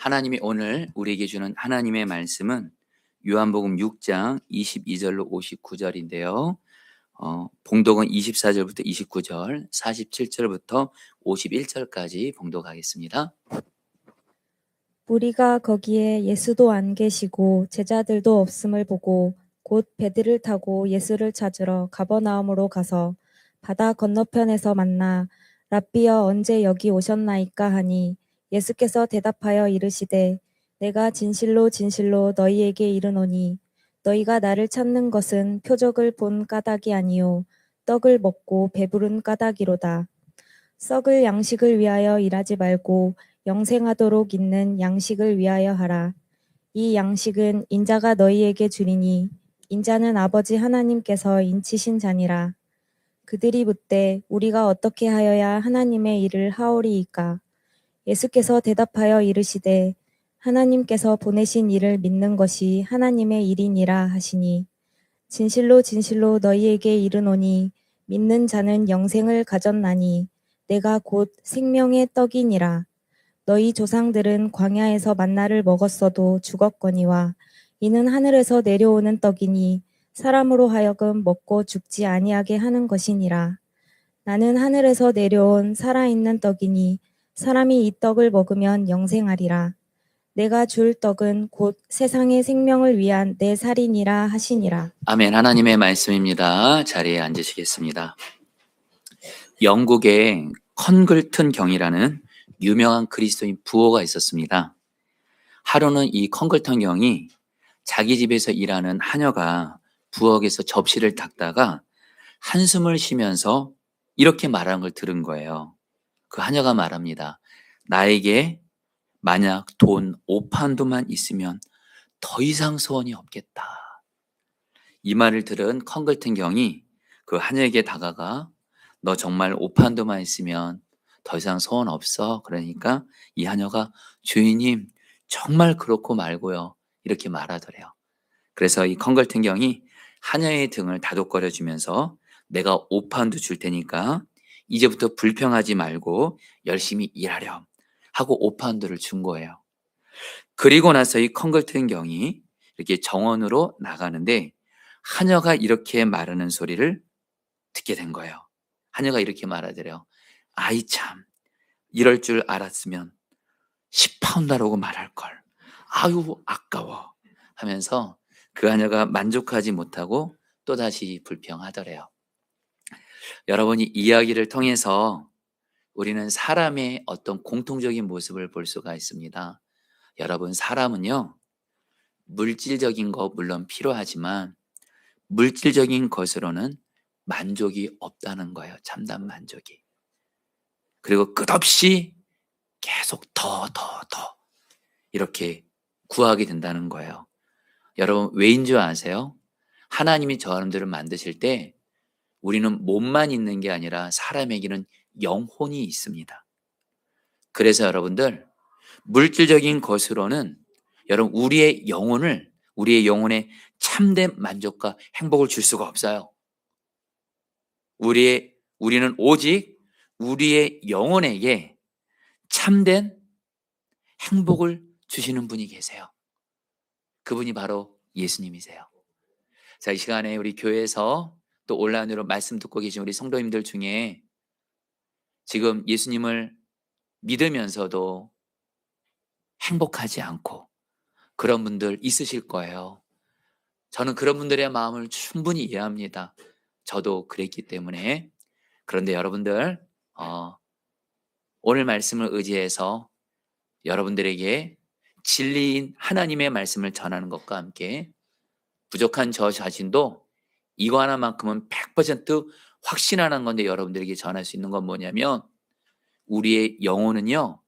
하나님이 오늘 우리에게 주는 하나님의 말씀은 요한복음 6장 22절로 59절인데요. 봉독은 24절부터 29절, 47절부터 51절까지 봉독하겠습니다. 우리가 거기에 예수도 안 계시고 제자들도 없음을 보고 곧 배들을 타고 예수를 찾으러 가버나움으로 가서 바다 건너편에서 만나 랍비여 언제 여기 오셨나이까 하니 예수께서 대답하여 이르시되 내가 진실로 진실로 너희에게 이르노니 너희가 나를 찾는 것은 표적을 본 까닭이 아니요 떡을 먹고 배부른 까닭이로다. 썩을 양식을 위하여 일하지 말고 영생하도록 있는 양식을 위하여 하라. 이 양식은 인자가 너희에게 주리니 인자는 아버지 하나님께서 인치신 자니라. 그들이 묻되 우리가 어떻게 하여야 하나님의 일을 하오리이까? 예수께서 대답하여 이르시되 하나님께서 보내신 이를 믿는 것이 하나님의 일이니라 하시니 진실로 진실로 너희에게 이르노니 믿는 자는 영생을 가졌나니 내가 곧 생명의 떡이니라. 너희 조상들은 광야에서 만나를 먹었어도 죽었거니와 이는 하늘에서 내려오는 떡이니 사람으로 하여금 먹고 죽지 아니하게 하는 것이니라. 나는 하늘에서 내려온 살아있는 떡이니 사람이 이 떡을 먹으면 영생하리라. 내가 줄 떡은 곧 세상의 생명을 위한 내 살이니라 하시니라. 아멘. 하나님의 말씀입니다. 자리에 앉으시겠습니다. 영국에 컨글튼 경이라는 유명한 그리스도인 부호가 있었습니다. 하루는 이 컨글턴 경이 자기 집에서 일하는 하녀가 부엌에서 접시를 닦다가 한숨을 쉬면서 이렇게 말하는 걸 들은 거예요. 그 하녀가 말합니다. 나에게 만약 돈 5파운드만 있으면 더 이상 소원이 없겠다. 이 말을 들은 컨글튼 경이 그 하녀에게 다가가 너 정말 5파운드만 있으면 더 이상 소원 없어? 그러니까 이 하녀가 주인님 정말 그렇고 말고요. 이렇게 말하더래요. 그래서 이 컨글튼 경이 하녀의 등을 다독거려 주면서 내가 5파운드 줄 테니까 이제부터 불평하지 말고 열심히 일하렴 하고 5파운드를 준 거예요. 그리고 나서 이 컨글튼 경이 이렇게 정원으로 나가는데 하녀가 이렇게 말하는 소리를 듣게 된 거예요. 하녀가 이렇게 말하더래요. 아이 참 이럴 줄 알았으면 10파운드라고 말할 걸. 아유 아까워 하면서 그 하녀가 만족하지 못하고 또다시 불평하더래요. 여러분이 이야기를 통해서 우리는 사람의 어떤 공통적인 모습을 볼 수가 있습니다. 여러분 사람은요 물질적인 거 물론 필요하지만 물질적인 것으로는 만족이 없다는 거예요. 참담 만족이. 그리고 끝없이 계속 더 이렇게 구하게 된다는 거예요. 여러분 왜인 줄 아세요? 하나님이 저 사람들을 만드실 때 우리는 몸만 있는 게 아니라 사람에게는 영혼이 있습니다. 그래서 여러분들 물질적인 것으로는 여러분 우리의 영혼에 참된 만족과 행복을 줄 수가 없어요. 우리는 오직 우리의 영혼에게 참된 행복을 주시는 분이 계세요. 그분이 바로 예수님이세요. 자, 이 시간에 우리 교회에서 또 온라인으로 말씀 듣고 계신 우리 성도님들 중에 지금 예수님을 믿으면서도 행복하지 않고 그런 분들 있으실 거예요. 저는 그런 분들의 마음을 충분히 이해합니다. 저도 그랬기 때문에. 그런데 여러분들 오늘 말씀을 의지해서 여러분들에게 진리인 하나님의 말씀을 전하는 것과 함께 부족한 저 자신도 이거 하나만큼은 100% 확신하는 건데 여러분들에게 전할 수 있는 건 뭐냐면 우리의 영혼은요.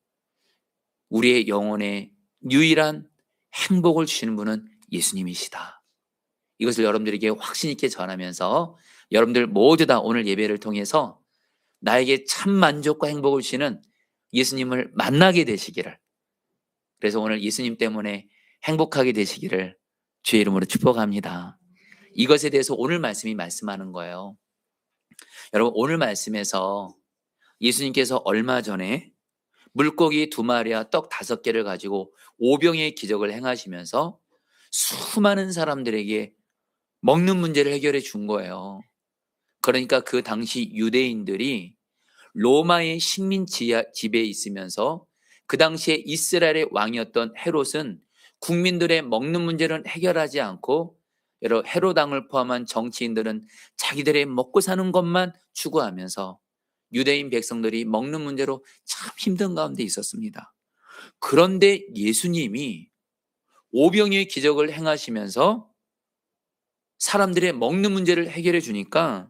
우리의 영혼에 유일한 행복을 주시는 분은 예수님이시다. 이것을 여러분들에게 확신 있게 전하면서 여러분들 모두 다 오늘 예배를 통해서 나에게 참 만족과 행복을 주시는 예수님을 만나게 되시기를, 그래서 오늘 예수님 때문에 행복하게 되시기를 주의 이름으로 축복합니다. 이것에 대해서 오늘 말씀이 말씀하는 거예요. 여러분 오늘 말씀에서 예수님께서 얼마 전에 물고기 2마리와 떡 5개를 가지고 오병이의 기적을 행하시면서 수많은 사람들에게 먹는 문제를 해결해 준 거예요. 그러니까 그 당시 유대인들이 로마의 식민 지배에 있으면서 그 당시에 이스라엘의 왕이었던 헤롯은 국민들의 먹는 문제를 해결하지 않고 여러 헤롯 왕을 포함한 정치인들은 자기들의 먹고 사는 것만 추구하면서 유대인 백성들이 먹는 문제로 참 힘든 가운데 있었습니다. 그런데 예수님이 오병이의 기적을 행하시면서 사람들의 먹는 문제를 해결해 주니까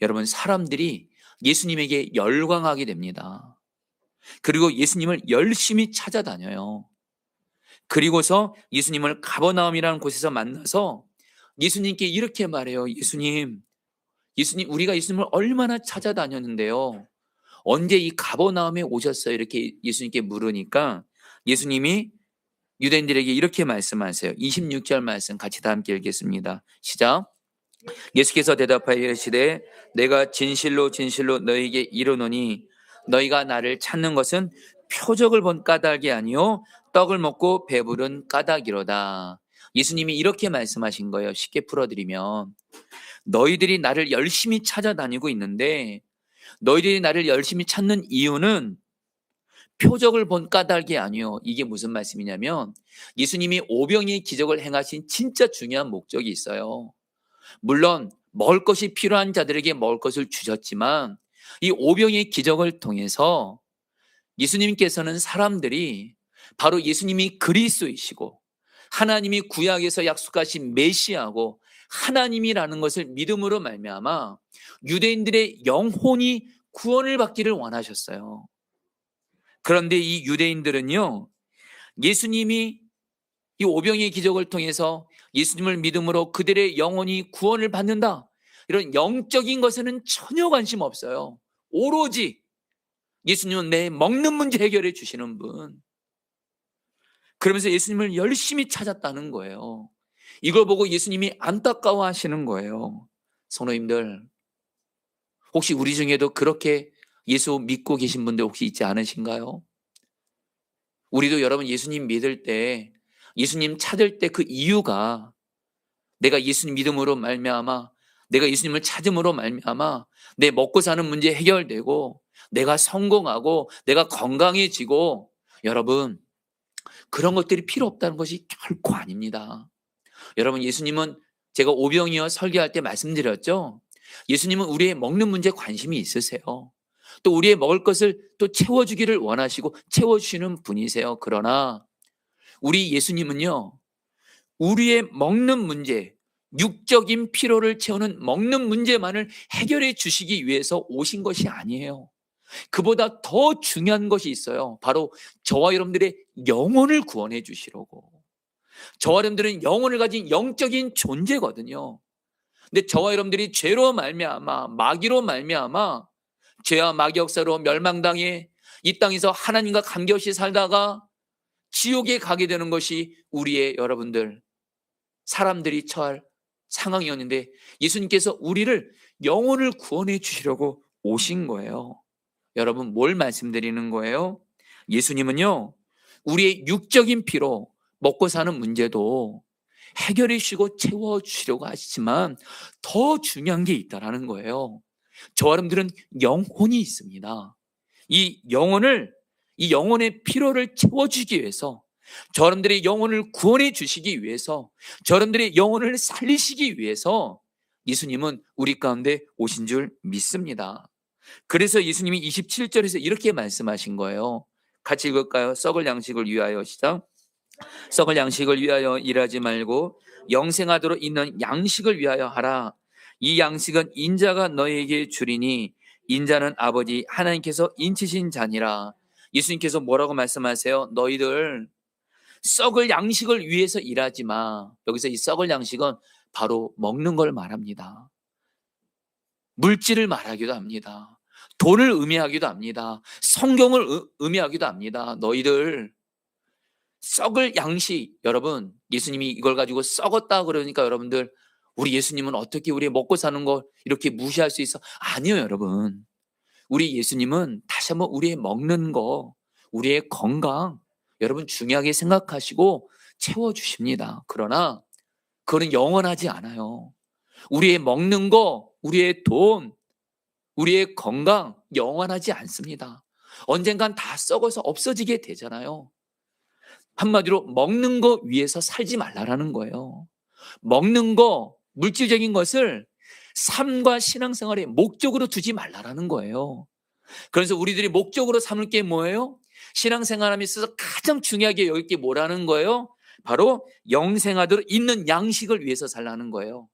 여러분, 사람들이 예수님에게 열광하게 됩니다. 그리고 예수님을 열심히 찾아다녀요. 그리고서 예수님을 가버나움이라는 곳에서 만나서 예수님께 이렇게 말해요. 예수님, 우리가 예수님을 얼마나 찾아다녔는데요. 언제 이 가버나움에 오셨어요? 이렇게 예수님께 물으니까 예수님이 유대인들에게 이렇게 말씀하세요. 26절 말씀 같이 다 함께 읽겠습니다. 시작. 예수께서 대답하여 이르시되 내가 진실로 진실로 너희에게 이르노니 너희가 나를 찾는 것은 표적을 본 까닭이 아니요 떡을 먹고 배부른 까닭이로다. 예수님이 이렇게 말씀하신 거예요. 쉽게 풀어드리면 너희들이 나를 열심히 찾아다니고 있는데 너희들이 나를 열심히 찾는 이유는 표적을 본 까닭이 아니요. 이게 무슨 말씀이냐면 예수님이 오병이의 기적을 행하신 진짜 중요한 목적이 있어요. 물론 먹을 것이 필요한 자들에게 먹을 것을 주셨지만 이 오병이의 기적을 통해서 예수님께서는 사람들이 바로 예수님이 그리스도이시고 하나님이 구약에서 약속하신 메시아고 하나님이라는 것을 믿음으로 말미암아 유대인들의 영혼이 구원을 받기를 원하셨어요. 그런데 이 유대인들은요, 예수님이 이 오병이의 기적을 통해서 예수님을 믿음으로 그들의 영혼이 구원을 받는다, 이런 영적인 것에는 전혀 관심 없어요. 오로지 예수님은 내 먹는 문제 해결해 주시는 분. 그러면서 예수님을 열심히 찾았다는 거예요. 이걸 보고 예수님이 안타까워 하시는 거예요. 성도님들, 혹시 우리 중에도 그렇게 예수 믿고 계신 분들 혹시 있지 않으신가요? 우리도 여러분 예수님 믿을 때, 예수님 찾을 때 그 이유가 내가 예수님 믿음으로 말미암아, 내가 예수님을 찾음으로 말미암아 내 먹고 사는 문제 해결되고 내가 성공하고 내가 건강해지고, 여러분 그런 것들이 필요 없다는 것이 결코 아닙니다. 여러분, 예수님은 제가 오병이어 설교할 때 말씀드렸죠. 예수님은 우리의 먹는 문제에 관심이 있으세요. 또 우리의 먹을 것을 또 채워주기를 원하시고 채워주시는 분이세요. 그러나 우리 예수님은요, 우리의 먹는 문제, 육적인 필요를 채우는 먹는 문제만을 해결해 주시기 위해서 오신 것이 아니에요. 그보다 더 중요한 것이 있어요. 바로 저와 여러분들의 영혼을 구원해 주시려고. 저와 여러분들은 영혼을 가진 영적인 존재거든요. 근데 저와 여러분들이 죄로 말미암아, 마귀로 말미암아, 죄와 마귀 역사로 멸망당해 이 땅에서 하나님과 관계없이 살다가 지옥에 가게 되는 것이 우리의 여러분들 사람들이 처할 상황이었는데, 예수님께서 우리를 영혼을 구원해 주시려고 오신 거예요. 여러분, 뭘 말씀드리는 거예요? 예수님은요, 우리의 육적인 피로 먹고 사는 문제도 해결해 주시고 채워주시려고 하시지만 더 중요한 게 있다라는 거예요. 저와 여러분들은 영혼이 있습니다. 이 영혼의 피로를 채워주기 위해서, 저 여러분들의 영혼을 구원해 주시기 위해서, 저 여러분들의 영혼을 살리시기 위해서 예수님은 우리 가운데 오신 줄 믿습니다. 그래서 예수님이 27절에서 이렇게 말씀하신 거예요. 같이 읽을까요? 썩을 양식을 위하여, 시작. 썩을 양식을 위하여 일하지 말고 영생하도록 있는 양식을 위하여 하라. 이 양식은 인자가 너에게 주리니 인자는 아버지 하나님께서 인치신 자니라. 예수님께서 뭐라고 말씀하세요? 너희들 썩을 양식을 위해서 일하지 마. 여기서 이 썩을 양식은 바로 먹는 걸 말합니다. 물질을 말하기도 합니다. 돈을 의미하기도 합니다. 성경을 의미하기도 합니다. 너희들 썩을 양식, 여러분 예수님이 이걸 가지고 썩었다 그러니까 여러분들 우리 예수님은 어떻게 우리 먹고 사는 거 이렇게 무시할 수 있어? 아니요, 여러분. 우리 예수님은 다시 한번 우리의 먹는 거, 우리의 건강 여러분 중요하게 생각하시고 채워주십니다. 그러나 그거는 영원하지 않아요. 우리의 먹는 거, 우리의 돈, 우리의 건강 영원하지 않습니다. 언젠간 다 썩어서 없어지게 되잖아요. 한마디로 먹는 거 위해서 살지 말라라는 거예요. 먹는 거, 물질적인 것을 삶과 신앙생활의 목적으로 두지 말라라는 거예요. 그래서 우리들이 목적으로 삼을 게 뭐예요? 신앙생활함에 있어서 가장 중요하게 여길 게 뭐라는 거예요? 바로 영생하도록 있는 양식을 위해서 살라는 거예요.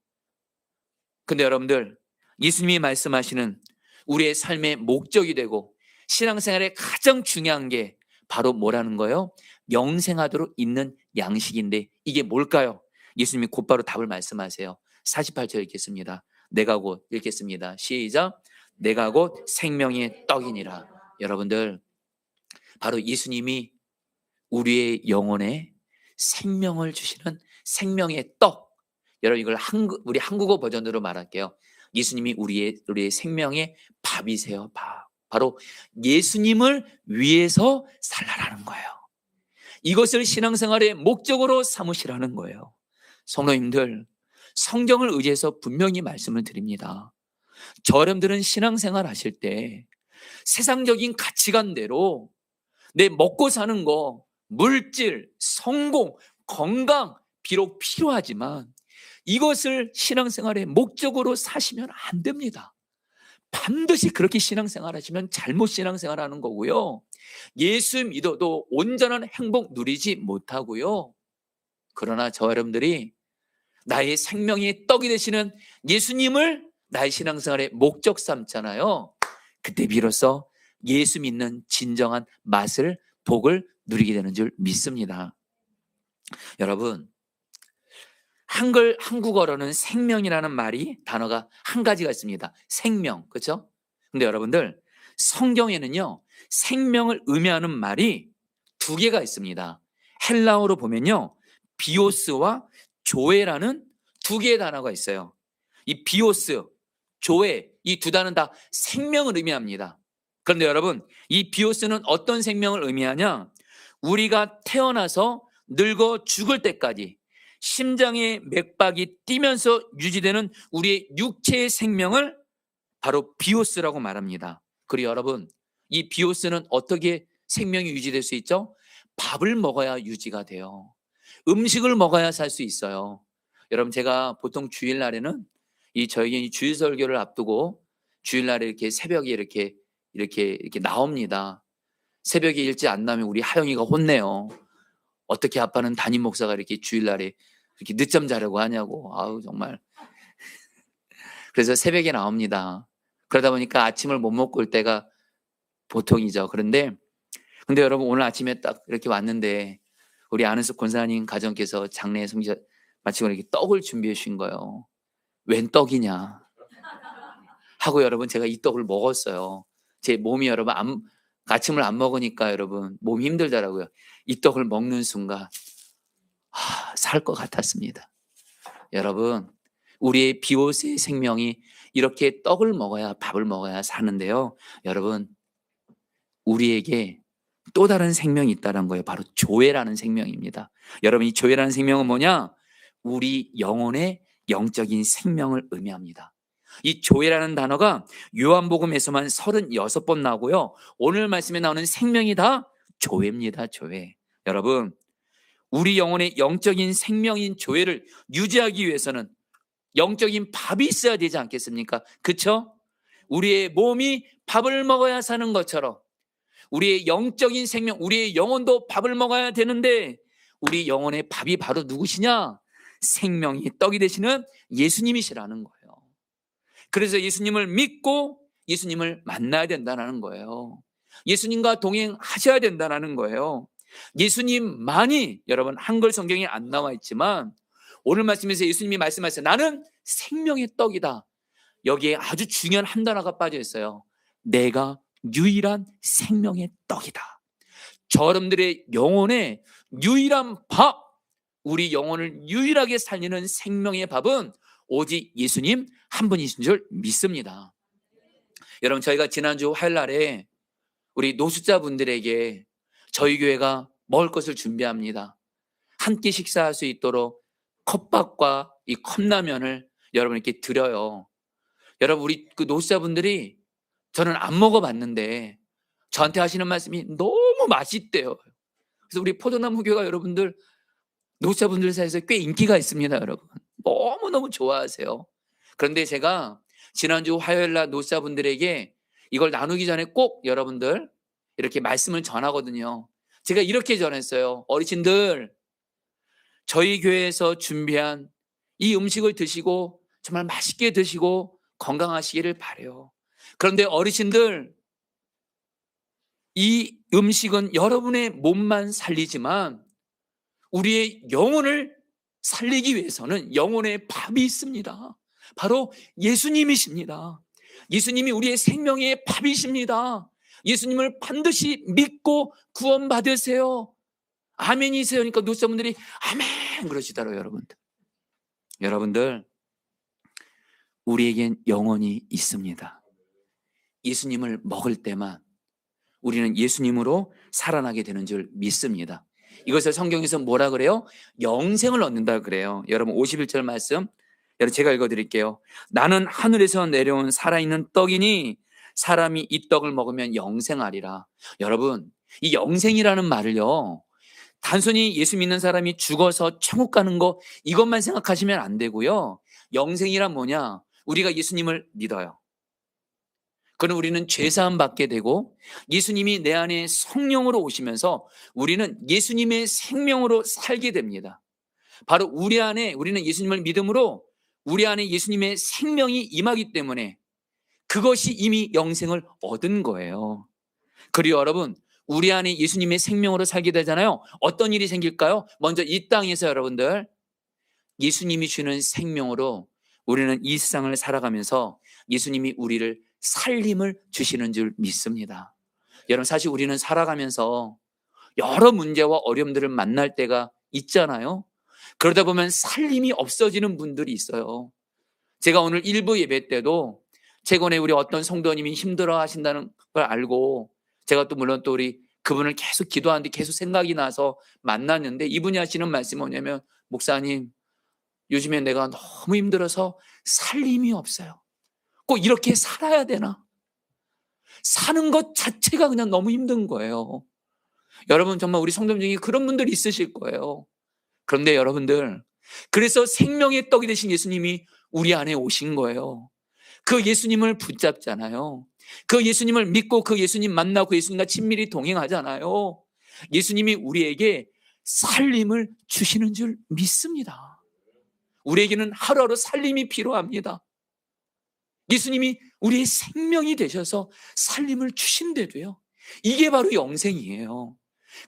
근데 여러분들, 예수님이 말씀하시는 우리의 삶의 목적이 되고 신앙생활에 가장 중요한 게 바로 뭐라는 거예요? 영생하도록 있는 양식인데 이게 뭘까요? 예수님이 곧바로 답을 말씀하세요. 48절 읽겠습니다. 내가 곧 읽겠습니다. 시작. 내가 곧 생명의 떡이니라. 여러분들, 바로 예수님이 우리의 영혼에 생명을 주시는 생명의 떡. 여러분, 이걸 우리 한국어 버전으로 말할게요. 예수님이 우리의 생명의 밥이세요. 밥. 바로 예수님을 위해서 살라라는 거예요. 이것을 신앙생활의 목적으로 삼으시라는 거예요. 성도님들, 성경을 의지해서 분명히 말씀을 드립니다. 여러분들은 신앙생활 하실 때 세상적인 가치관대로 내 먹고 사는 거, 물질, 성공, 건강 비록 필요하지만 이것을 신앙생활의 목적으로 사시면 안 됩니다. 반드시 그렇게 신앙생활 하시면 잘못 신앙생활 하는 거고요. 예수 믿어도 온전한 행복 누리지 못하고요. 그러나 저 여러분들이 나의 생명의 떡이 되시는 예수님을 나의 신앙생활의 목적 삼잖아요. 그때 비로소 예수 믿는 진정한 맛을, 복을 누리게 되는 줄 믿습니다. 여러분, 한국어로는 생명이라는 단어가 한 가지가 있습니다. 생명, 그렇죠? 근데 여러분들, 성경에는요, 생명을 의미하는 말이 두 개가 있습니다. 헬라어로 보면요, 비오스와 조에라는 두 개의 단어가 있어요. 이 비오스, 조에, 이 두 단어는 다 생명을 의미합니다. 그런데 여러분, 이 비오스는 어떤 생명을 의미하냐? 우리가 태어나서 늙어 죽을 때까지 심장의 맥박이 뛰면서 유지되는 우리의 육체의 생명을 바로 비오스라고 말합니다. 그리고 여러분, 이 비오스는 어떻게 생명이 유지될 수 있죠? 밥을 먹어야 유지가 돼요. 음식을 먹어야 살 수 있어요. 여러분, 제가 보통 주일날에는 저에게 이 주일 설교를 앞두고 주일날에 이렇게 새벽에 이렇게 나옵니다. 새벽에 일찍 안 나면 우리 하영이가 혼내요. 어떻게 아빠는 담임 목사가 이렇게 주일날에 이렇게 늦잠 자려고 하냐고. 아우, 정말. 그래서 새벽에 나옵니다. 그러다 보니까 아침을 못 먹고 올 때가 보통이죠. 근데 여러분, 오늘 아침에 딱 이렇게 왔는데 우리 안은숙 권사님 가정께서 장례 성지 마치고 이렇게 떡을 준비해 주신 거예요. 웬 떡이냐 하고 여러분, 제가 이 떡을 먹었어요. 제 몸이 여러분 아침을 안 먹으니까 여러분 몸이 힘들더라고요. 이 떡을 먹는 순간 살 것 같았습니다. 여러분, 우리의 비오스의 생명이 이렇게 떡을 먹어야, 밥을 먹어야 사는데요. 여러분, 우리에게 또 다른 생명이 있다는 거예요. 바로 조회라는 생명입니다. 여러분, 이 조회라는 생명은 뭐냐? 우리 영혼의 영적인 생명을 의미합니다. 이 조회라는 단어가 요한복음에서만 36번 나오고요. 오늘 말씀에 나오는 생명이 다 조회입니다. 조회. 여러분, 우리 영혼의 영적인 생명인 조회를 유지하기 위해서는 영적인 밥이 있어야 되지 않겠습니까? 그렇죠? 우리의 몸이 밥을 먹어야 사는 것처럼 우리의 영적인 생명, 우리의 영혼도 밥을 먹어야 되는데 우리 영혼의 밥이 바로 누구시냐? 생명이 떡이 되시는 예수님이시라는 거예요. 그래서 예수님을 믿고 예수님을 만나야 된다는 거예요. 예수님과 동행하셔야 된다는 거예요. 예수님만이, 여러분, 한글 성경에 안 나와 있지만 오늘 말씀에서 예수님이 말씀하셨어요. 나는 생명의 떡이다. 여기에 아주 중요한 한 단어가 빠져 있어요. 내가 유일한 생명의 떡이다. 여러분들의 영혼의 유일한 밥, 우리 영혼을 유일하게 살리는 생명의 밥은 오직 예수님 한 분이신 줄 믿습니다. 여러분, 저희가 지난주 화요일 날에 우리 노숙자분들에게 저희 교회가 먹을 것을 준비합니다. 한 끼 식사할 수 있도록 컵밥과 이 컵라면을 여러분께 드려요. 여러분, 우리 그 노숙자분들이 저는 안 먹어봤는데 저한테 하시는 말씀이 너무 맛있대요. 그래서 우리 포도나무 교회가 여러분들 노숙자분들 사이에서 꽤 인기가 있습니다, 여러분. 너무너무 좋아하세요. 그런데 제가 지난주 화요일 날 노숙자분들에게 이걸 나누기 전에 꼭 여러분들 이렇게 말씀을 전하거든요. 제가 이렇게 전했어요. 어르신들, 저희 교회에서 준비한 이 음식을 드시고 정말 맛있게 드시고 건강하시기를 바라요. 그런데 어르신들, 이 음식은 여러분의 몸만 살리지만 우리의 영혼을 살리기 위해서는 영혼의 밥이 있습니다. 바로 예수님이십니다. 예수님이 우리의 생명의 밥이십니다. 예수님을 반드시 믿고 구원받으세요. 아멘이세요. 그러니까 노숙자분들이 아멘 그러시더라고요. 여러분들, 우리에겐 영혼이 있습니다. 예수님을 먹을 때만 우리는 예수님으로 살아나게 되는 줄 믿습니다. 이것을 성경에서 뭐라 그래요? 영생을 얻는다 그래요. 여러분 51절 말씀, 여러분 제가 읽어드릴게요. 나는 하늘에서 내려온 살아있는 떡이니 사람이 이 떡을 먹으면 영생하리라. 여러분, 이 영생이라는 말을요, 단순히 예수 믿는 사람이 죽어서 천국 가는 거 이것만 생각하시면 안 되고요. 영생이란 뭐냐? 우리가 예수님을 믿어요. 그럼 우리는 죄사함 받게 되고 예수님이 내 안에 성령으로 오시면서 우리는 예수님의 생명으로 살게 됩니다. 바로 우리는 예수님을 믿음으로 우리 안에 예수님의 생명이 임하기 때문에 그것이 이미 영생을 얻은 거예요. 그리고 여러분, 우리 안에 예수님의 생명으로 살게 되잖아요. 어떤 일이 생길까요? 먼저 이 땅에서 여러분들 예수님이 주는 생명으로 우리는 이 세상을 살아가면서 예수님이 우리를 살림을 주시는 줄 믿습니다. 여러분, 사실 우리는 살아가면서 여러 문제와 어려움들을 만날 때가 있잖아요. 그러다 보면 살림이 없어지는 분들이 있어요. 제가 오늘 일부 예배 때도 최근에 우리 어떤 성도님이 힘들어 하신다는 걸 알고 제가 또 물론 또 우리 그분을 계속 기도하는데 계속 생각이 나서 만났는데 이분이 하시는 말씀이 뭐냐면, 목사님, 요즘에 내가 너무 힘들어서 살림이 없어요. 꼭 이렇게 살아야 되나? 사는 것 자체가 그냥 너무 힘든 거예요. 여러분, 정말 우리 성도님 중에 그런 분들이 있으실 거예요. 그런데 여러분들, 그래서 생명의 떡이 되신 예수님이 우리 안에 오신 거예요. 그 예수님을 붙잡잖아요. 그 예수님을 믿고 그 예수님 만나고 그 예수님과 친밀히 동행하잖아요. 예수님이 우리에게 살림을 주시는 줄 믿습니다. 우리에게는 하루하루 살림이 필요합니다. 예수님이 우리의 생명이 되셔서 살림을 주신대도요. 이게 바로 영생이에요.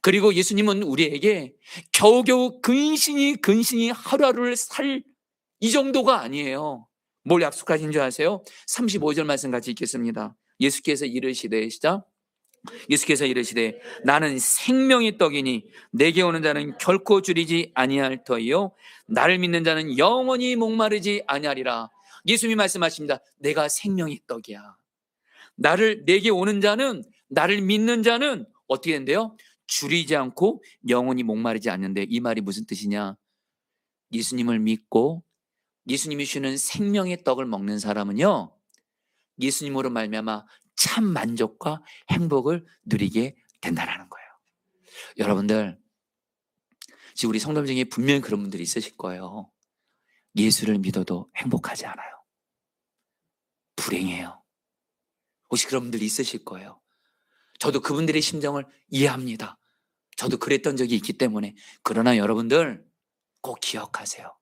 그리고 예수님은 우리에게 겨우겨우 근신이 하루하루를 살 이 정도가 아니에요. 뭘 약속하신 줄 아세요? 35절 말씀 같이 읽겠습니다. 예수께서 이르시되, 시작. 예수께서 이르시되 나는 생명의 떡이니 내게 오는 자는 결코 줄이지 아니할 터이요 나를 믿는 자는 영원히 목마르지 아니하리라. 예수님이 말씀하십니다. 내가 생명의 떡이야. 내게 오는 자는, 나를 믿는 자는 어떻게 된대요? 줄이지 않고 영원히 목마르지 않는데, 이 말이 무슨 뜻이냐? 예수님을 믿고 예수님이 주는 생명의 떡을 먹는 사람은요, 예수님으로 말미암아 참 만족과 행복을 누리게 된다는 거예요. 여러분들, 지금 우리 성도님 중에 분명히 그런 분들이 있으실 거예요. 예수를 믿어도 행복하지 않아요. 불행해요. 혹시 그런 분들이 있으실 거예요. 저도 그분들의 심정을 이해합니다. 저도 그랬던 적이 있기 때문에. 그러나 여러분들 꼭 기억하세요.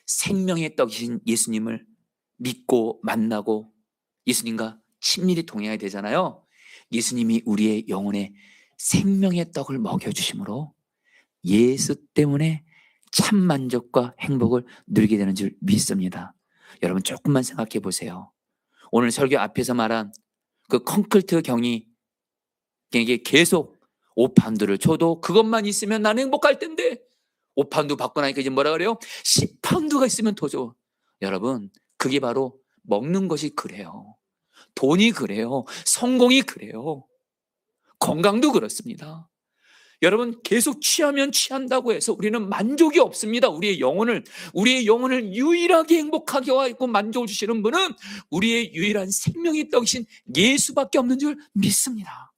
생명의 떡이신 예수님을 믿고 만나고 예수님과 친밀히 동행해야 되잖아요. 예수님이 우리의 영혼에 생명의 떡을 먹여주심으로 예수 때문에 참 만족과 행복을 누리게 되는 줄 믿습니다. 여러분, 조금만 생각해 보세요. 오늘 설교 앞에서 말한 그 콘크리트 경이에게 계속 5파운드를 줘도 그것만 있으면 나는 행복할 텐데 5파운드 받고 나니까 이제 뭐라 그래요? 10파운드가 있으면 더 좋아. 여러분, 그게 바로 먹는 것이 그래요. 돈이 그래요. 성공이 그래요. 건강도 그렇습니다. 여러분, 계속 취하면 취한다고 해서 우리는 만족이 없습니다. 우리의 영혼을 유일하게 행복하게 하고 만족을 주시는 분은 우리의 유일한 생명의 떡이신 예수밖에 없는 줄 믿습니다.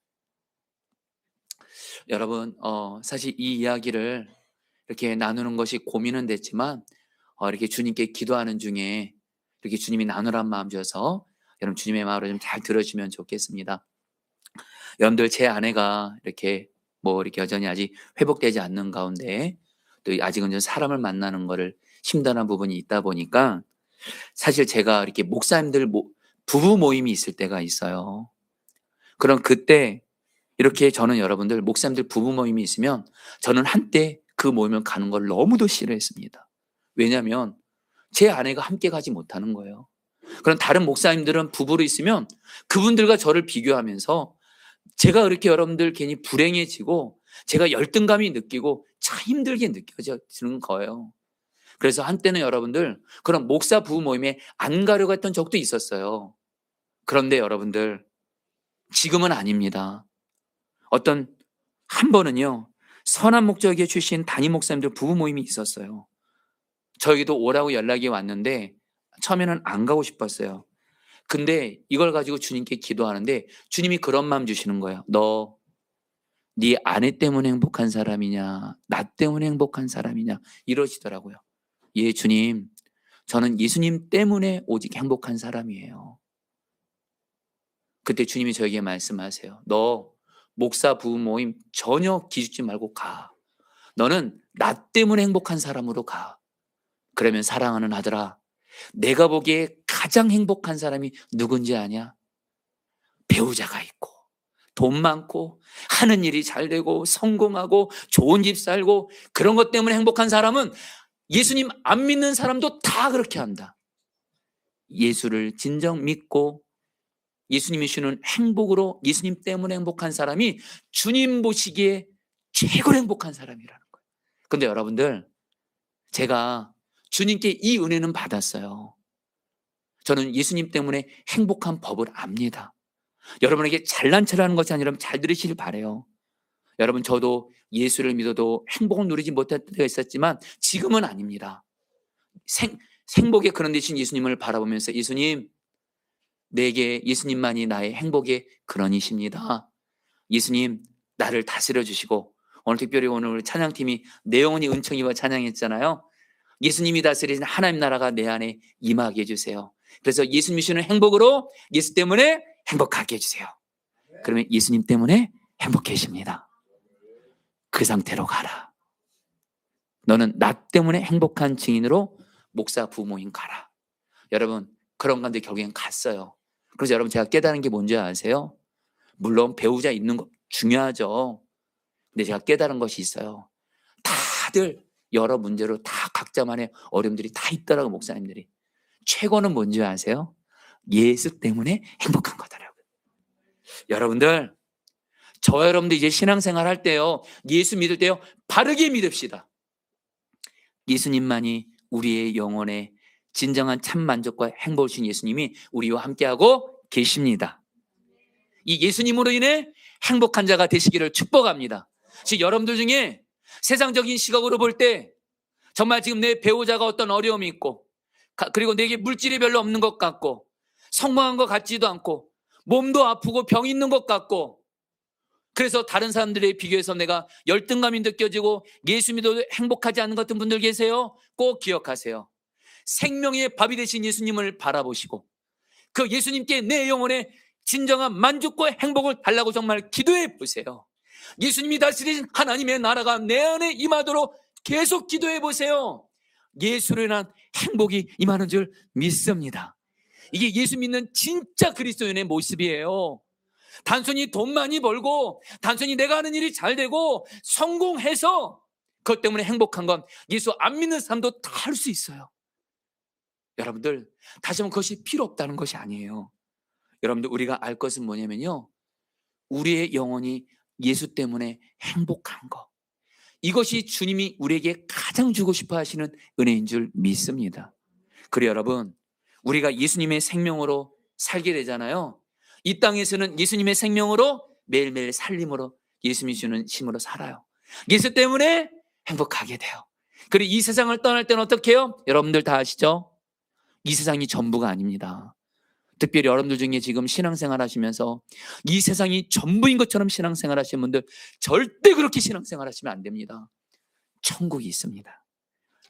여러분, 사실 이 이야기를 이렇게 나누는 것이 고민은 됐지만, 이렇게 주님께 기도하는 중에 이렇게 주님이 나누란 마음 주셔서 여러분 주님의 마음을 좀 잘 들어주시면 좋겠습니다. 여러분들, 제 아내가 이렇게 여전히 아직 회복되지 않는 가운데 또 아직은 좀 사람을 만나는 거를 힘든 부분이 있다 보니까 사실 제가 이렇게 목사님들 부부 모임이 있을 때가 있어요. 그럼 그때 이렇게 저는 여러분들 목사님들 부부 모임이 있으면 저는 한때 그 모임을 가는 걸 너무도 싫어했습니다. 왜냐하면 제 아내가 함께 가지 못하는 거예요. 그럼 다른 목사님들은 부부로 있으면 그분들과 저를 비교하면서 제가 그렇게 여러분들 괜히 불행해지고 제가 열등감이 느끼고 참 힘들게 느껴지는 거예요. 그래서 한때는 여러분들 그런 목사 부부 모임에 안 가려고 했던 적도 있었어요. 그런데 여러분들 지금은 아닙니다. 한 번은요, 선한 목적에 출신 담임 목사님들 부부 모임이 있었어요. 저에게도 오라고 연락이 왔는데 처음에는 안 가고 싶었어요. 근데 이걸 가지고 주님께 기도하는데 주님이 그런 마음 주시는 거예요. 너 네 아내 때문에 행복한 사람이냐, 나 때문에 행복한 사람이냐, 이러시더라고요. 예, 주님, 저는 예수님 때문에 오직 행복한 사람이에요. 그때 주님이 저에게 말씀하세요. 너 목사 부부 모임 전혀 기죽지 말고 가. 너는 나 때문에 행복한 사람으로 가. 그러면 사랑하는 아들아, 내가 보기에 가장 행복한 사람이 누군지 아냐? 배우자가 있고 돈 많고 하는 일이 잘 되고 성공하고 좋은 집 살고 그런 것 때문에 행복한 사람은 예수님 안 믿는 사람도 다 그렇게 한다. 예수를 진정 믿고 예수님이 주는 행복으로 예수님 때문에 행복한 사람이 주님 보시기에 최고로 행복한 사람이라는 거예요. 그런데 여러분들, 제가 주님께 이 은혜는 받았어요. 저는 예수님 때문에 행복한 법을 압니다. 여러분에게 잘난 척하는 것이 아니라 잘 들으시길 바라요. 여러분, 저도 예수를 믿어도 행복을 누리지 못할 때가 있었지만 지금은 아닙니다. 생복의 그런 대신 예수님을 바라보면서 예수님, 내게 예수님만이 나의 행복의 근원이십니다. 예수님, 나를 다스려 주시고, 오늘 특별히 오늘 찬양팀이 내 영혼이 은총이와 찬양했잖아요. 예수님이 다스리는 하나님 나라가 내 안에 임하게 해주세요. 그래서 예수님이 주는 행복으로 예수 때문에 행복하게 해주세요. 그러면 예수님 때문에 행복해집니다. 그 상태로 가라. 너는 나 때문에 행복한 증인으로 목사 부모님 가라. 여러분, 그런 건데 결국엔 갔어요. 그래서 여러분, 제가 깨달은 게 뭔지 아세요? 물론 배우자 있는 거 중요하죠. 근데 제가 깨달은 것이 있어요. 다들 여러 문제로 다 각자만의 어려움들이 다 있더라고, 목사님들이. 최고는 뭔지 아세요? 예수 때문에 행복한 거더라고요. 여러분들, 저와 여러분들 이제 신앙생활 할 때요, 예수 믿을 때요, 바르게 믿읍시다. 예수님만이 우리의 영혼에 진정한 참 만족과 행복을 주신 예수님이 우리와 함께하고 계십니다. 이 예수님으로 인해 행복한 자가 되시기를 축복합니다. 지금 여러분들 중에 세상적인 시각으로 볼 때 정말 지금 내 배우자가 어떤 어려움이 있고 그리고 내게 물질이 별로 없는 것 같고 성공한 것 같지도 않고 몸도 아프고 병 있는 것 같고 그래서 다른 사람들에 비교해서 내가 열등감이 느껴지고 예수 믿어도 행복하지 않은 것 같은 분들 계세요. 꼭 기억하세요. 생명의 밥이 되신 예수님을 바라보시고 그 예수님께 내 영혼에 진정한 만족과 행복을 달라고 정말 기도해 보세요. 예수님이 다스리신 하나님의 나라가 내 안에 임하도록 계속 기도해 보세요. 예수로 인한 행복이 임하는 줄 믿습니다. 이게 예수 믿는 진짜 그리스도인의 모습이에요. 단순히 돈 많이 벌고 단순히 내가 하는 일이 잘 되고 성공해서 그것 때문에 행복한 건 예수 안 믿는 사람도 다 할 수 있어요. 여러분들, 다시 한번 그것이 필요 없다는 것이 아니에요. 여러분들, 우리가 알 것은 뭐냐면요, 우리의 영혼이 예수 때문에 행복한 것, 이것이 주님이 우리에게 가장 주고 싶어 하시는 은혜인 줄 믿습니다. 그래 여러분, 우리가 예수님의 생명으로 살게 되잖아요. 이 땅에서는 예수님의 생명으로 매일매일 살림으로 예수님이 주는 힘으로 살아요. 예수 때문에 행복하게 돼요. 그리고 이 세상을 떠날 때는 어떻게 해요? 여러분들 다 아시죠? 이 세상이 전부가 아닙니다. 특별히 여러분들 중에 지금 신앙생활 하시면서 이 세상이 전부인 것처럼 신앙생활 하시는 분들 절대 그렇게 신앙생활 하시면 안 됩니다. 천국이 있습니다.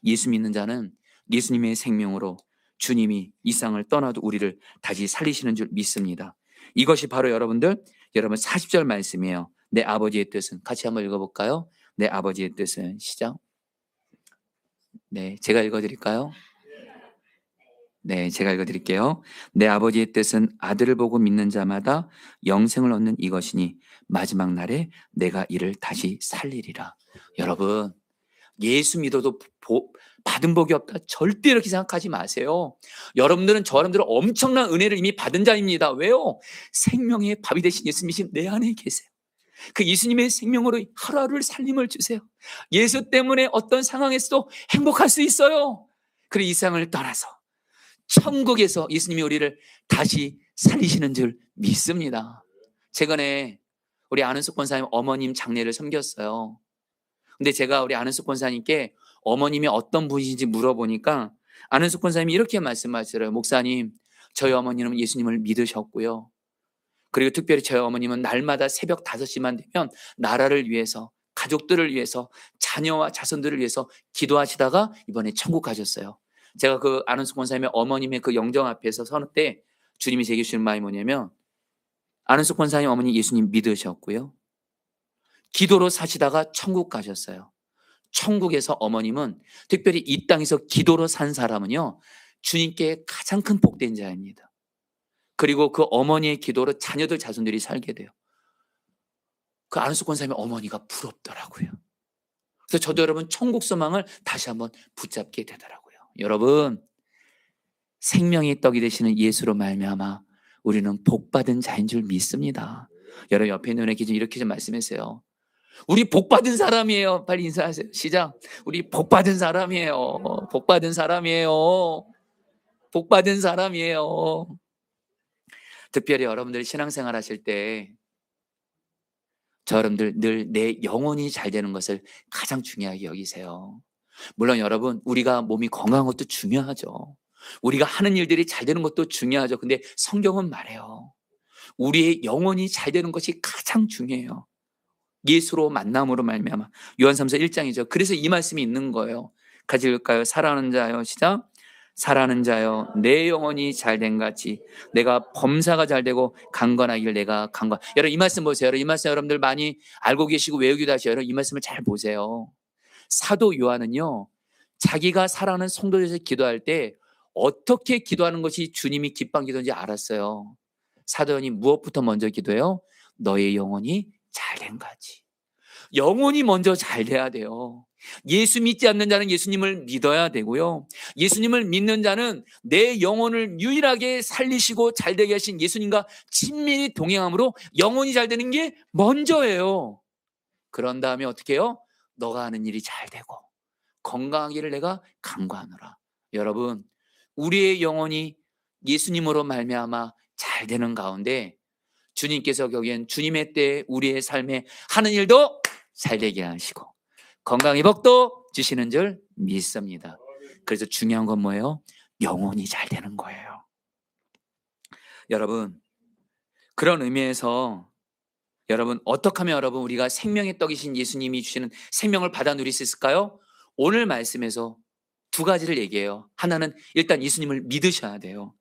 예수 믿는 자는 예수님의 생명으로 주님이 이 세상을 떠나도 우리를 다시 살리시는 줄 믿습니다. 이것이 바로 여러분 40절 말씀이에요. 내 아버지의 뜻은, 같이 한번 읽어볼까요? 내 아버지의 뜻은, 시작. 네, 제가 읽어드릴까요? 네, 제가 읽어드릴게요. 내 아버지의 뜻은 아들을 보고 믿는 자마다 영생을 얻는 이것이니 마지막 날에 내가 이를 다시 살리리라. 여러분, 예수 믿어도 받은 복이 없다, 절대 이렇게 생각하지 마세요. 여러분들은 엄청난 은혜를 이미 받은 자입니다. 왜요? 생명의 밥이 되신 예수님이 내 안에 계세요. 그 예수님의 생명으로 하루하루를 살림을 주세요. 예수 때문에 어떤 상황에서도 행복할 수 있어요. 그리고 이 세상을 떠나서 천국에서 예수님이 우리를 다시 살리시는 줄 믿습니다. 최근에 우리 안은숙 권사님 어머님 장례를 섬겼어요. 근데 제가 우리 안은숙 권사님께 어머님이 어떤 분이신지 물어보니까 안은숙 권사님이 이렇게 말씀하시더라고요. 목사님, 저희 어머니는 예수님을 믿으셨고요. 그리고 특별히 저희 어머님은 날마다 새벽 5시만 되면 나라를 위해서, 가족들을 위해서, 자녀와 자손들을 위해서 기도하시다가 이번에 천국 가셨어요. 제가 그 안은숙 권사님의 어머님의 그 영정 앞에서 서는 때 주님이 제게 주신 말이 뭐냐면, 안은숙 권사님 어머니 예수님 믿으셨고요, 기도로 사시다가 천국 가셨어요. 천국에서 어머님은, 특별히 이 땅에서 기도로 산 사람은요, 주님께 가장 큰 복된 자입니다. 그리고 그 어머니의 기도로 자녀들 자손들이 살게 돼요. 그 안은숙 권사님의 어머니가 부럽더라고요. 그래서 저도 여러분 천국 소망을 다시 한번 붙잡게 되더라고요. 여러분, 생명의 떡이 되시는 예수로 말미암아 우리는 복받은 자인 줄 믿습니다. 여러분 옆에 있는 분에게 이렇게 좀 말씀하세요. 우리 복받은 사람이에요. 빨리 인사하세요. 시작. 우리 복받은 사람이에요. 복받은 사람이에요. 복받은 사람이에요. 특별히 여러분들이 신앙생활 하실 때 여러분들 늘 내 영혼이 잘 되는 것을 가장 중요하게 여기세요. 물론 여러분, 우리가 몸이 건강한 것도 중요하죠. 우리가 하는 일들이 잘 되는 것도 중요하죠. 근데 성경은 말해요. 우리의 영혼이 잘 되는 것이 가장 중요해요. 예수로 만남으로 말미암아. 요한삼서 1장이죠. 그래서 이 말씀이 있는 거예요. 같이 읽을까요? 사랑하는 자여, 시작. 사랑하는 자여, 내 영혼이 잘된 같이 내가 범사가 잘되고 강건하길 내가 강건. 여러분 이 말씀 보세요. 여러분 이 말씀 여러분들 많이 알고 계시고 외우기도 하시죠. 여러분 이 말씀을 잘 보세요. 사도 요한은요, 자기가 사랑하는 성도들에서 기도할 때 어떻게 기도하는 것이 주님이 기뻐한 기도인지 알았어요. 사도 요한이 무엇부터 먼저 기도해요? 너의 영혼이 잘된 같이. 영혼이 먼저 잘 돼야 돼요. 예수 믿지 않는 자는 예수님을 믿어야 되고요. 예수님을 믿는 자는 내 영혼을 유일하게 살리시고 잘되게 하신 예수님과 친밀히 동행함으로 영혼이 잘 되는 게 먼저예요. 그런 다음에 어떻게 해요? 너가 하는 일이 잘 되고 건강하기를 내가 간구하노라. 여러분, 우리의 영혼이 예수님으로 말미암아 잘 되는 가운데 주님께서 거기엔 주님의 때에 우리의 삶에 하는 일도 잘 되게 하시고 건강의 복도 주시는 줄 믿습니다. 그래서 중요한 건 뭐예요? 영혼이 잘 되는 거예요. 여러분, 그런 의미에서 여러분 어떻게 하면 여러분 우리가 생명의 떡이신 예수님이 주시는 생명을 받아 누릴 수 있을까요? 오늘 말씀에서 두 가지를 얘기해요. 하나는 일단 예수님을 믿으셔야 돼요.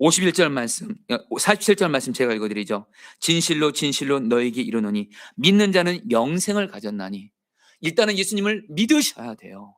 51절 말씀, 47절 말씀 제가 읽어드리죠. 진실로 진실로 너에게 이르노니 믿는 자는 영생을 가졌나니. 일단은 예수님을 믿으셔야 돼요.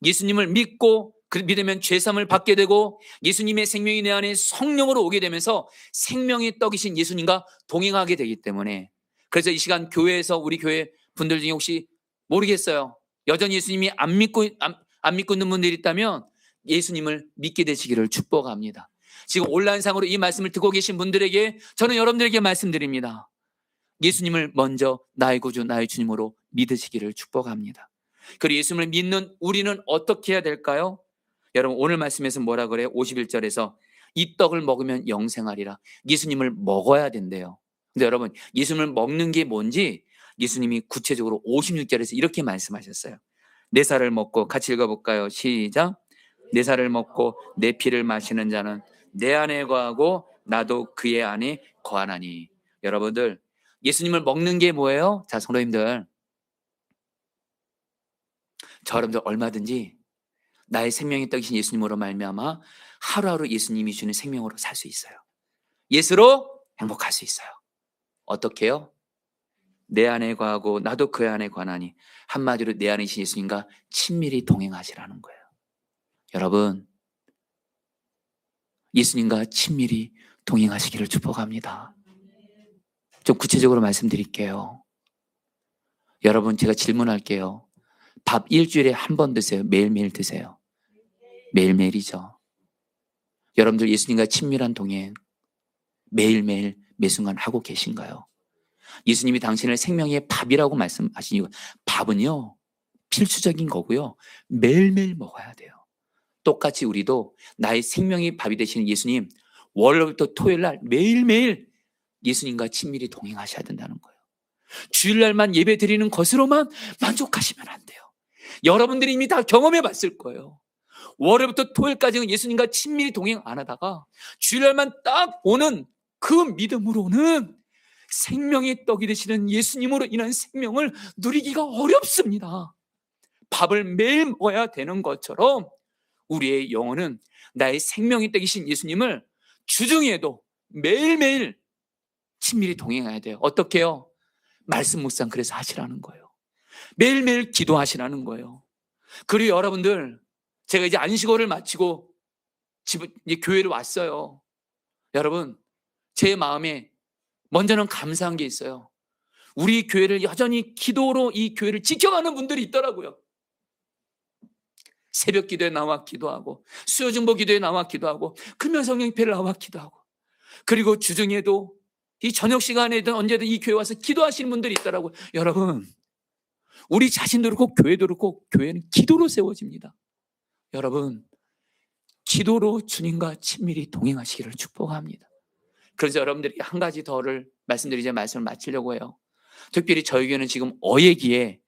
예수님을 믿고 믿으면 죄사함을 받게 되고 예수님의 생명이 내 안에 성령으로 오게 되면서 생명의 떡이신 예수님과 동행하게 되기 때문에, 그래서 이 시간 교회에서 우리 교회 분들 중에 혹시 모르겠어요, 여전히 예수님이 안 믿고 있는 분들이 있다면 예수님을 믿게 되시기를 축복합니다. 지금 온라인상으로 이 말씀을 듣고 계신 분들에게 저는 여러분들에게 말씀드립니다. 예수님을 먼저 나의 구주 나의 주님으로 믿으시기를 축복합니다. 그리고 예수님을 믿는 우리는 어떻게 해야 될까요? 여러분 오늘 말씀에서 뭐라 그래요? 51절에서 이 떡을 먹으면 영생하리라. 예수님을 먹어야 된대요. 근데 여러분 예수님을 먹는 게 뭔지 예수님이 구체적으로 56절에서 이렇게 말씀하셨어요. 내 살을 먹고, 같이 읽어볼까요? 시작. 내 살을 먹고 내 피를 마시는 자는 내 안에 거하고 나도 그의 안에 거하나니. 여러분들, 예수님을 먹는 게 뭐예요? 자, 성도님들, 저 여러분들 얼마든지 나의 생명의 떡이신 예수님으로 말미암아 하루하루 예수님이 주는 생명으로 살 수 있어요. 예수로 행복할 수 있어요. 어떻게요? 내 안에 거하고 나도 그 안에 거하나니. 한마디로 내 안에 계신 예수님과 친밀히 동행하시라는 거예요. 여러분, 예수님과 친밀히 동행하시기를 축복합니다. 좀 구체적으로 말씀드릴게요. 여러분, 제가 질문할게요. 밥 일주일에 한 번 드세요? 매일매일 드세요? 매일매일이죠. 여러분들 예수님과 친밀한 동행 매일매일 매 순간 하고 계신가요? 예수님이 당신을 생명의 밥이라고 말씀하신 이유, 밥은요 필수적인 거고요, 매일매일 먹어야 돼요. 똑같이 우리도 나의 생명의 밥이 되시는 예수님, 월요일부터 토요일 날 매일매일 예수님과 친밀히 동행하셔야 된다는 거예요. 주일날만 예배 드리는 것으로만 만족하시면 안 돼요. 여러분들이 이미 다 경험해 봤을 거예요. 월요일부터 토요일까지는 예수님과 친밀히 동행 안 하다가 주일날만 딱 오는 그 믿음으로는 생명의 떡이 되시는 예수님으로 인한 생명을 누리기가 어렵습니다. 밥을 매일 먹어야 되는 것처럼 우리의 영혼은 나의 생명의 떡이신 예수님을 주중에도 매일매일 친밀히 동행해야 돼요. 어떻게 해요? 말씀 묵상 그래서 하시라는 거예요. 매일매일 기도하시라는 거예요. 그리고 여러분들, 제가 이제 안식월을 마치고 이제 교회를 왔어요. 여러분, 제 마음에 먼저는 감사한 게 있어요. 우리 교회를 여전히 기도로 이 교회를 지켜가는 분들이 있더라고요. 새벽 기도에 나와 기도하고, 수요중보 기도에 나와 기도하고, 금요성령집회를 나와 기도하고, 그리고 주중에도 이 저녁 시간에든 언제든 이 교회 와서 기도하시는 분들이 있더라고요. 여러분, 우리 자신도 그렇고 교회도 그렇고 교회는 기도로 세워집니다. 여러분, 기도로 주님과 친밀히 동행하시기를 축복합니다. 그래서 여러분들이 한 가지 더를 말씀드리자 말씀을 마치려고 해요. 특별히 저희 교회는 지금 어예기에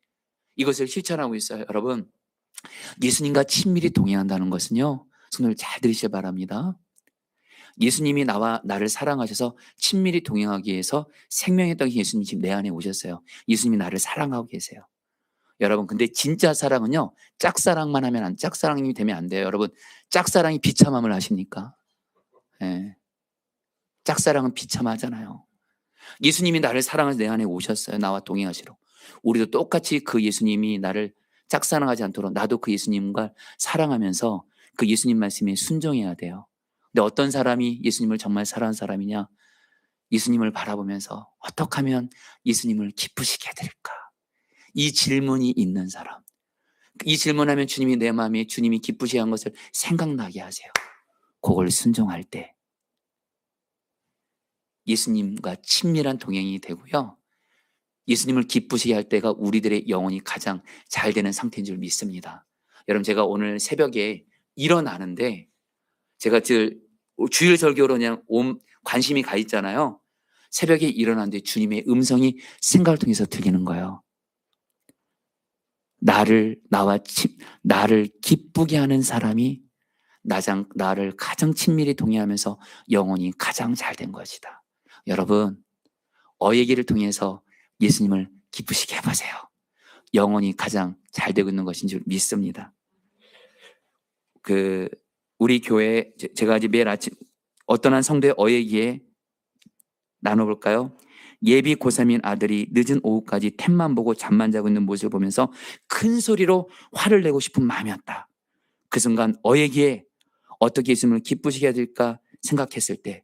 이것을 실천하고 있어요. 여러분, 예수님과 친밀히 동행한다는 것은요, 손을 잘 들으시기 바랍니다. 예수님이 나를 사랑하셔서 친밀히 동행하기 위해서 생명의 떡이 예수님이 지금 내 안에 오셨어요. 예수님이 나를 사랑하고 계세요. 여러분, 근데 진짜 사랑은요, 짝사랑만 하면 짝사랑이 되면 안 돼요. 여러분, 짝사랑이 비참함을 아십니까? 네. 짝사랑은 비참하잖아요. 예수님이 나를 사랑해서 내 안에 오셨어요. 나와 동행하시러. 우리도 똑같이 그 예수님이 나를 짝사랑하지 않도록 나도 그 예수님과 사랑하면서 그 예수님 말씀에 순종해야 돼요. 근데 어떤 사람이 예수님을 정말 사랑하는 사람이냐? 예수님을 바라보면서 어떻게 하면 예수님을 기쁘시게 해드릴까? 이 질문이 있는 사람. 이 질문하면 주님이 내 마음에 주님이 기쁘시게 한 것을 생각나게 하세요. 그걸 순종할 때 예수님과 친밀한 동행이 되고요, 예수님을 기쁘시게 할 때가 우리들의 영혼이 가장 잘 되는 상태인 줄 믿습니다. 여러분, 제가 오늘 새벽에 일어나는데 제가 주일 설교로 그냥 관심이 가 있잖아요. 새벽에 일어났는데 주님의 음성이 생각을 통해서 들리는 거예요. 나를 기쁘게 하는 사람이 나를 가장 친밀히 동행하면서 영혼이 가장 잘 된 것이다. 여러분, 어예기를 통해서 예수님을 기쁘시게 해보세요. 영혼이 가장 잘 되고 있는 것인 줄 믿습니다. 우리 교회, 제가 이제 매일 아침 어떤 한 성도의 어예기에 나눠볼까요? 예비 고3인 아들이 늦은 오후까지 탭만 보고 잠만 자고 있는 모습을 보면서 큰 소리로 화를 내고 싶은 마음이었다. 그 순간 어예기에 어떻게 예수님을 기쁘시게 해야 될까 생각했을 때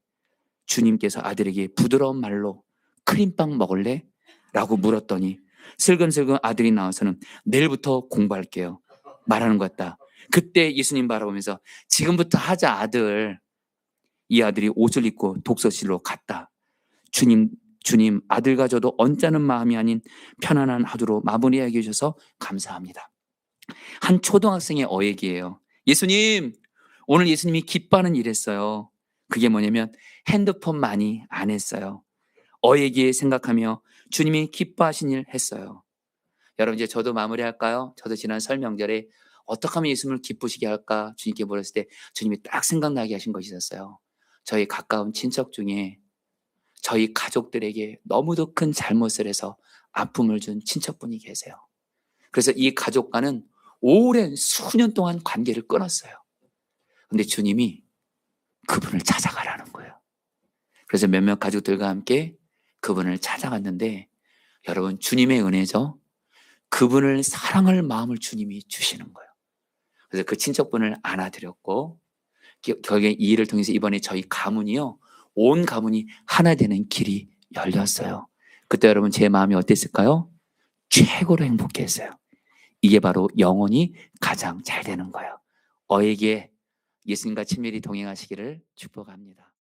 주님께서 아들에게 부드러운 말로 크림빵 먹을래? 라고 물었더니 슬금슬금 아들이 나와서는 내일부터 공부할게요 말하는 것 같다. 그때 예수님 바라보면서 지금부터 하자 아들. 이 아들이 옷을 입고 독서실로 갔다. 주님 아들과 저도 언짢은 마음이 아닌 편안한 하루로 마무리하게 해주셔서 감사합니다. 한 초등학생의 어예기예요. 예수님, 오늘 예수님이 기뻐하는 일 했어요. 그게 뭐냐면 핸드폰 많이 안 했어요. 어예기에 생각하며 주님이 기뻐하신 일 했어요. 여러분 이제 저도 마무리할까요? 저도 지난 설 명절에 어떻게 하면 예수님을 기쁘시게 할까 주님께 물었을 때 주님이 딱 생각나게 하신 것이 있었어요. 저희 가까운 친척 중에 저희 가족들에게 너무도 큰 잘못을 해서 아픔을 준 친척분이 계세요. 그래서 이 가족과는 오랜 수년 동안 관계를 끊었어요. 근데 주님이 그분을 찾아가라는 거예요. 그래서 몇몇 가족들과 함께 그분을 찾아갔는데 여러분 주님의 은혜죠. 그분을 사랑할 마음을 주님이 주시는 거예요. 그래서 그 친척분을 안아드렸고 결국에 이 일을 통해서 이번에 저희 가문이요. 온 가문이 하나 되는 길이 열렸어요. 그때 여러분 제 마음이 어땠을까요? 최고로 행복했어요. 이게 바로 영혼이 가장 잘 되는 거예요. 어에게 예수님과 친밀히 동행하시기를 축복합니다.